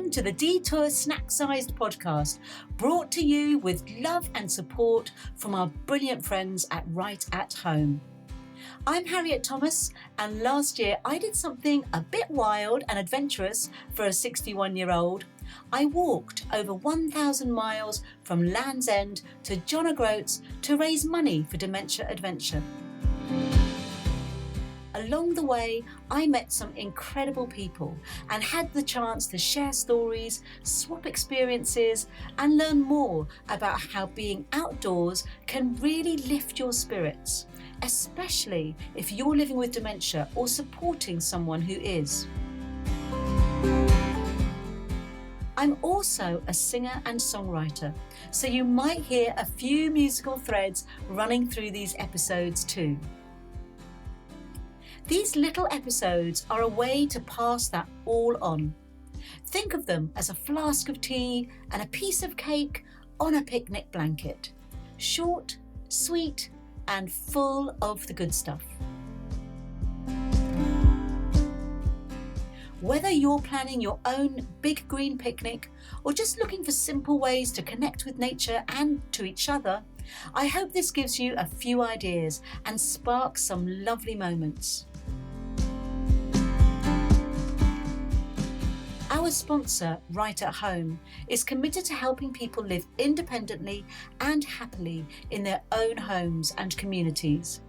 Welcome to the Detour Snack-Sized podcast, brought to you with love and support from our brilliant friends at Right at Home. I'm Harriet Thomas, and last year I did something a bit wild and adventurous for a 61-year-old. I walked over 1,000 miles from Land's End to John O'Groats to raise money for Dementia Adventure. Along the way, I met some incredible people and had the chance to share stories, swap experiences, and learn more about how being outdoors can really lift your spirits, especially if you're living with dementia or supporting someone who is. I'm also a singer and songwriter, so you might hear a few musical threads running through these episodes too. These little episodes are a way to pass that all on. Think of them as a flask of tea and a piece of cake on a picnic blanket. Short, sweet, and full of the good stuff. Whether you're planning your own big green picnic or just looking for simple ways to connect with nature and to each other, I hope this gives you a few ideas and sparks some lovely moments. Our sponsor, Right at Home, is committed to helping people live independently and happily in their own homes and communities,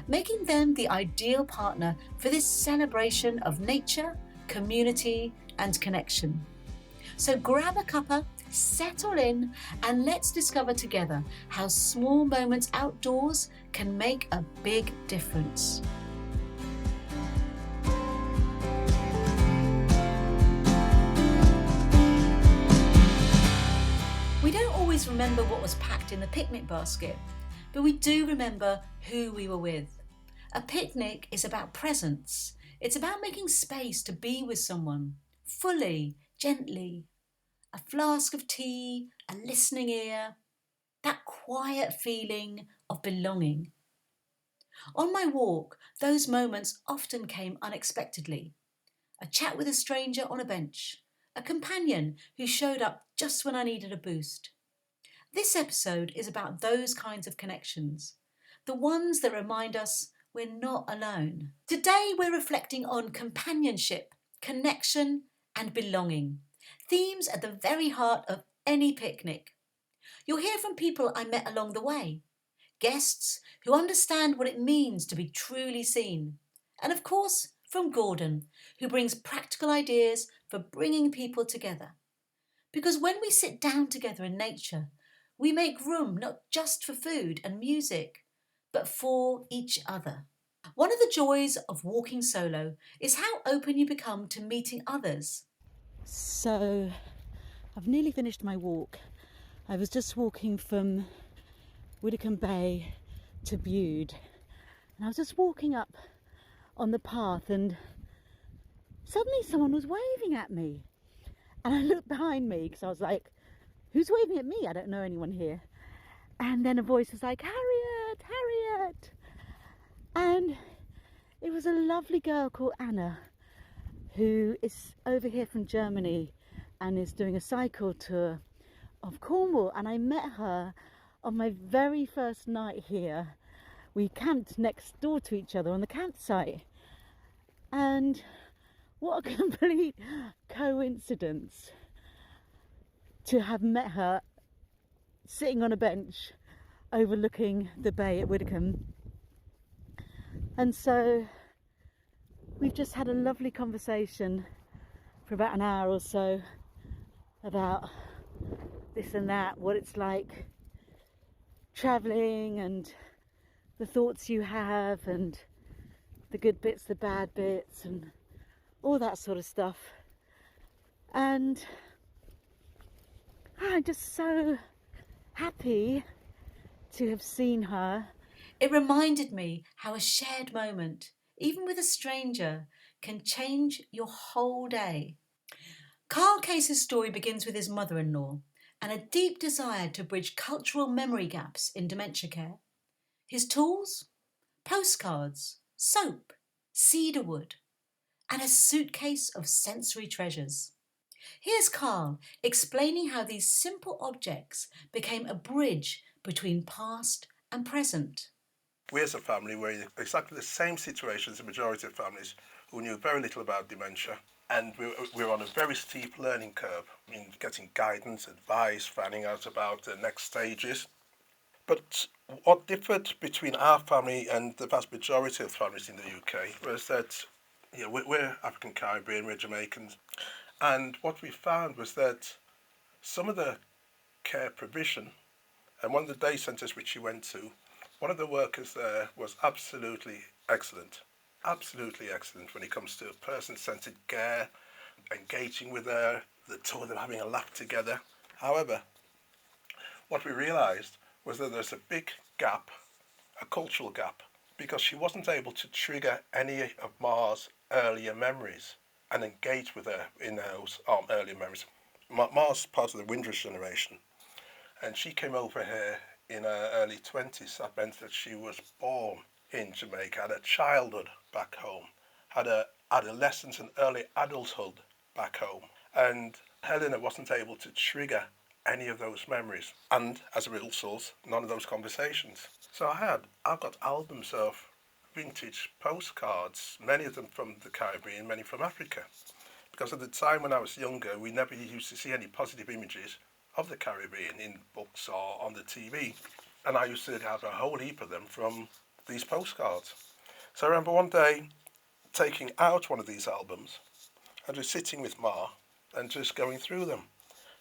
making them the ideal partner for this celebration of nature, community, and connection. So grab a cuppa, settle in, and let's discover together how small moments outdoors can make a big difference. We don't always remember what was packed in the picnic basket, but we do remember who we were with. A picnic is about presence. It's about making space to be with someone, fully, gently. A flask of tea, a listening ear, that quiet feeling of belonging. On my walk, those moments often came unexpectedly. A chat with a stranger on a bench, a companion who showed up just when I needed a boost. This episode is about those kinds of connections, the ones that remind us we're not alone. Today we're reflecting on companionship, connection, and belonging, themes at the very heart of any picnic. You'll hear from people I met along the way, guests who understand what it means to be truly seen, and of course from Gordon, who brings practical ideas for bringing people together. Because when we sit down together in nature, we make room not just for food and music, but for each other. One of the joys of walking solo is how open you become to meeting others. So, I've nearly finished my walk. I was just walking from Widdicombe Bay to Bude, and I was just walking up on the path, and suddenly someone was waving at me. And I looked behind me because I was like, who's waving at me? I don't know anyone here. And then a voice was like, Harriet, Harriet. And it was a lovely girl called Anna, who is over here from Germany and is doing a cycle tour of Cornwall. And I met her on my very first night here. We camped next door to each other on the campsite. And what a complete coincidence to have met her sitting on a bench overlooking the bay at Widdicombe. And so we've just had a lovely conversation for about an hour or so about this and that, what it's like travelling and the thoughts you have and the good bits, the bad bits, and all that sort of stuff. And I'm just so happy to have seen her. It reminded me how a shared moment, even with a stranger, can change your whole day. Carl Case's story begins with his mother-in-law and a deep desire to bridge cultural memory gaps in dementia care. His tools? Postcards, soap, cedar wood, and a suitcase of sensory treasures. Here's Carl explaining how these simple objects became a bridge between past and present. We as a family were in exactly the same situation as the majority of families who knew very little about dementia. And we were on a very steep learning curve in getting guidance, advice, finding out about the next stages. But what differed between our family and the vast majority of families in the UK was that we're African Caribbean, we're Jamaicans, and what we found was that some of the care provision, and one of the day centres which she went to, one of the workers there was absolutely excellent. Absolutely excellent when it comes to person-centred care, engaging with her, the two of them having a laugh together. However, what we realised was that there's a big gap, a cultural gap, because she wasn't able to trigger any of Ma's earlier memories and engage with her in those earlier memories. Ma's part of the Windrush generation, and she came over here in her early 20s. That meant that she was born in Jamaica, had a childhood back home, had a adolescence and early adulthood back home. And Helena wasn't able to trigger any of those memories, and as a result, none of those conversations. So I've got albums of vintage postcards, many of them from the Caribbean, many from Africa. Because at the time when I was younger, we never used to see any positive images of the Caribbean in books or on the TV. And I used to have a whole heap of them from these postcards. So I remember one day taking out one of these albums and just sitting with Ma and just going through them.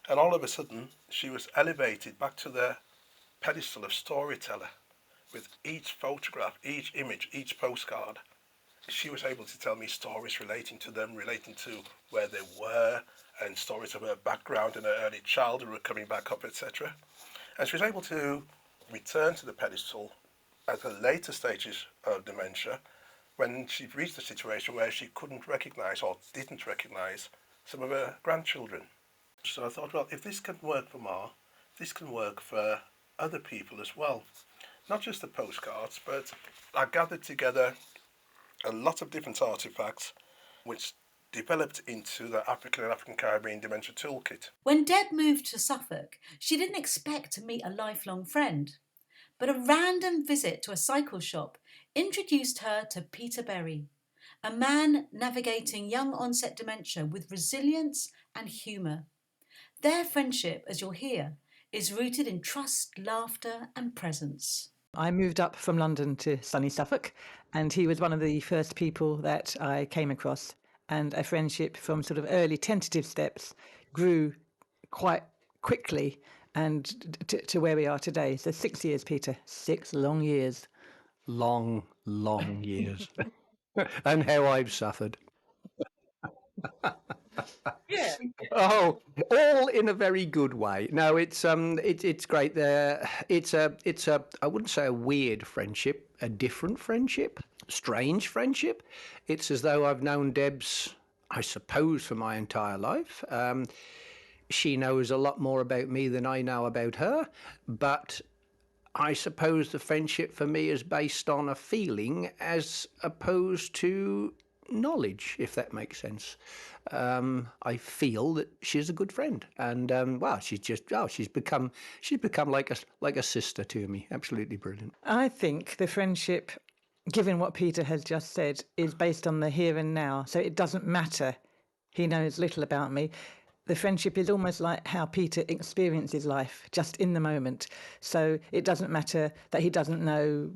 And all of a sudden, she was elevated back to the pedestal of storyteller. With each photograph, each image, each postcard, she was able to tell me stories relating to them, relating to where they were, and stories of her background and her early childhood, coming back up, etc. And she was able to return to the pedestal at the later stages of dementia, when she reached a situation where she couldn't recognise or didn't recognise some of her grandchildren. So I thought, well, if this can work for Ma, this can work for other people as well. Not just the postcards, but I gathered together a lot of different artefacts which developed into the African and African Caribbean Dementia Toolkit. When Deb moved to Suffolk, she didn't expect to meet a lifelong friend, but a random visit to a cycle shop introduced her to Peter Berry, a man navigating young onset dementia with resilience and humour. Their friendship, as you'll hear, is rooted in trust, laughter, and presence. I moved up from London to sunny Suffolk, and he was one of the first people that I came across. And a friendship from sort of early tentative steps grew quite quickly and to where we are today. So 6 years, Peter, 6 long years. Long years. And how I've suffered. Yeah. Oh, all in a very good way. No, it's great. There, it's a I wouldn't say a weird friendship, a different friendship, strange friendship. It's as though I've known Debs, I suppose, for my entire life. She knows a lot more about me than I know about her, but I suppose the friendship for me is based on a feeling as opposed to knowledge, if that makes sense. I feel that she's a good friend, and she's become like a sister to me. Absolutely brilliant. I think the friendship, given what Peter has just said, is based on the here and now. So it doesn't matter. He knows little about me. The friendship is almost like how Peter experiences life, just in the moment. So it doesn't matter that he doesn't know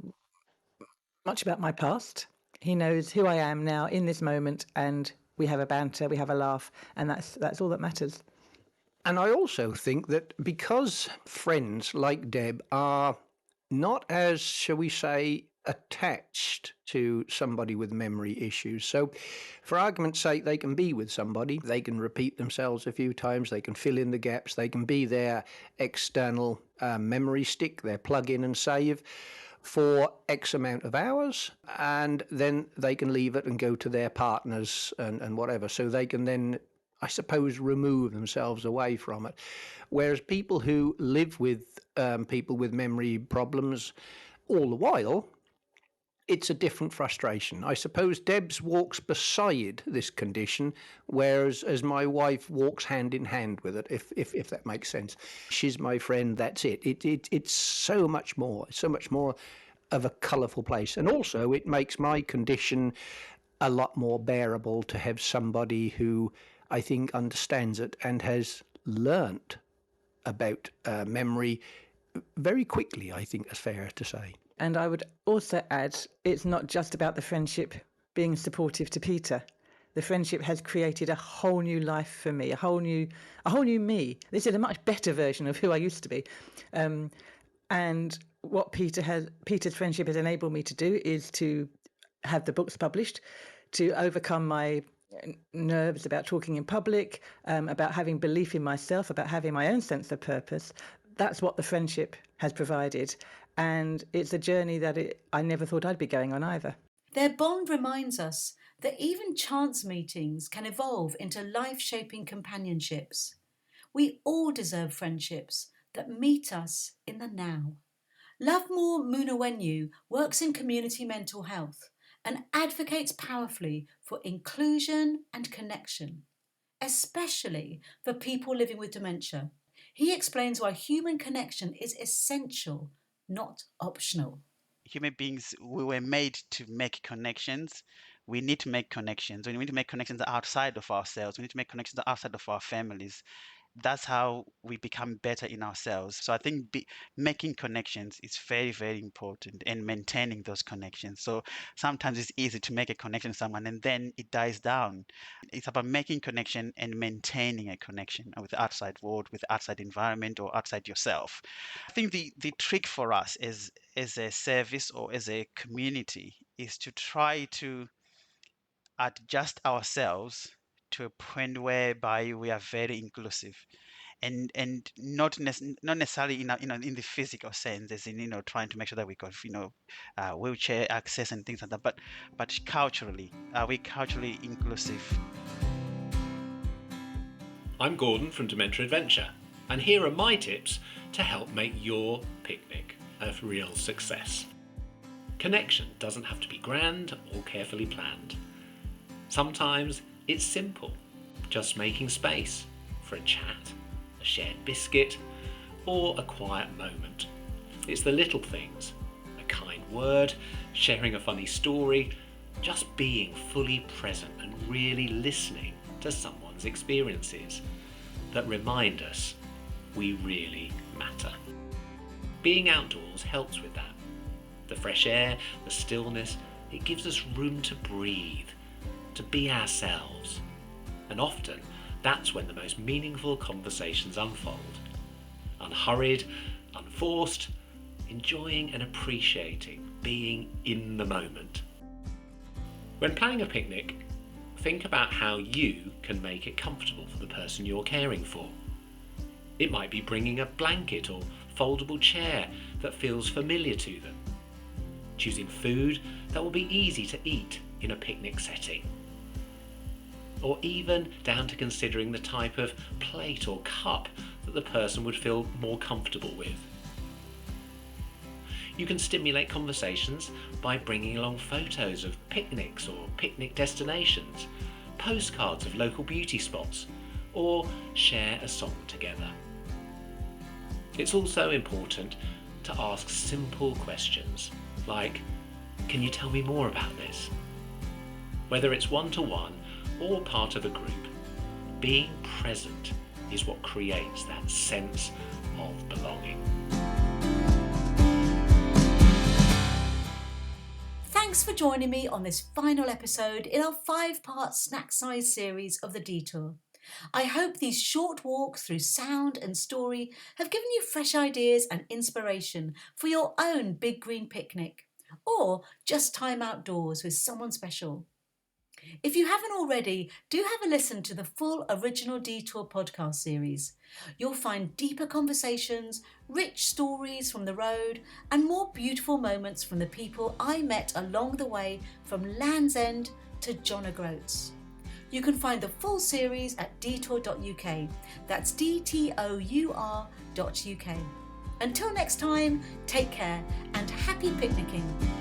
much about my past. He knows who I am now in this moment, and we have a banter, we have a laugh, and that's all that matters. And I also think that because friends like Deb are not as, shall we say, attached to somebody with memory issues. So, for argument's sake, they can be with somebody, they can repeat themselves a few times, they can fill in the gaps, they can be their external memory stick, their plug in and save for X amount of hours, and then they can leave it and go to their partners and whatever. So they can then, I suppose, remove themselves away from it. Whereas people who live with people with memory problems all the while, it's a different frustration. I suppose Debs walks beside this condition, whereas as my wife walks hand in hand with it, if that makes sense. She's my friend, that's it. It's so much more of a colourful place. And also it makes my condition a lot more bearable to have somebody who I think understands it and has learnt about memory very quickly, I think it's fair to say. And I would also add, it's not just about the friendship being supportive to Peter. The friendship has created a whole new life for me, a whole new me. This is a much better version of who I used to be. And what Peter's friendship has enabled me to do is to have the books published, to overcome my nerves about talking in public, about having belief in myself, about having my own sense of purpose. That's what the friendship has provided. And it's a journey that I never thought I'd be going on either. Their bond reminds us that even chance meetings can evolve into life-shaping companionships. We all deserve friendships that meet us in the now. Lovemore Munowenyu works in community mental health and advocates powerfully for inclusion and connection, especially for people living with dementia. He explains why human connection is essential, not optional. Human beings, we were made to make connections. We need to make connections. We need to make connections outside of ourselves. We need to make connections outside of our families. That's how we become better in ourselves. So I think making connections is very, very important, and maintaining those connections. So sometimes it's easy to make a connection with someone and then it dies down. It's about making connection and maintaining a connection with the outside world, with the outside environment, or outside yourself. I think the trick for us as a service or as a community is to try to adjust ourselves to a point whereby we are very inclusive, and not necessarily in the physical sense, as in trying to make sure that we got wheelchair access and things like that, but culturally, are we culturally inclusive? I'm Gordon from Dementia Adventure, and here are my tips to help make your picnic a real success. Connection doesn't have to be grand or carefully planned. Sometimes it's simple, just making space for a chat, a shared biscuit, or a quiet moment. It's the little things, a kind word, sharing a funny story, just being fully present and really listening to someone's experiences that remind us we really matter. Being outdoors helps with that. The fresh air, the stillness, it gives us room to breathe, to be ourselves. And often, that's when the most meaningful conversations unfold. Unhurried, unforced, enjoying and appreciating being in the moment. When planning a picnic, think about how you can make it comfortable for the person you're caring for. It might be bringing a blanket or foldable chair that feels familiar to them. Choosing food that will be easy to eat in a picnic setting. Or even down to considering the type of plate or cup that the person would feel more comfortable with. You can stimulate conversations by bringing along photos of picnics or picnic destinations, postcards of local beauty spots, or share a song together. It's also important to ask simple questions like, can you tell me more about this? Whether it's one-to-one or part of a group, being present is what creates that sense of belonging. Thanks for joining me on this final episode in our 5-part snack size series of The Detour. I hope these short walks through sound and story have given you fresh ideas and inspiration for your own big green picnic, or just time outdoors with someone special. If you haven't already, do have a listen to the full original Detour podcast series. You'll find deeper conversations, rich stories from the road, and more beautiful moments from the people I met along the way from Land's End to John O'Groats. You can find the full series at detour.uk. That's detour.uk. Until next time, take care and happy picnicking.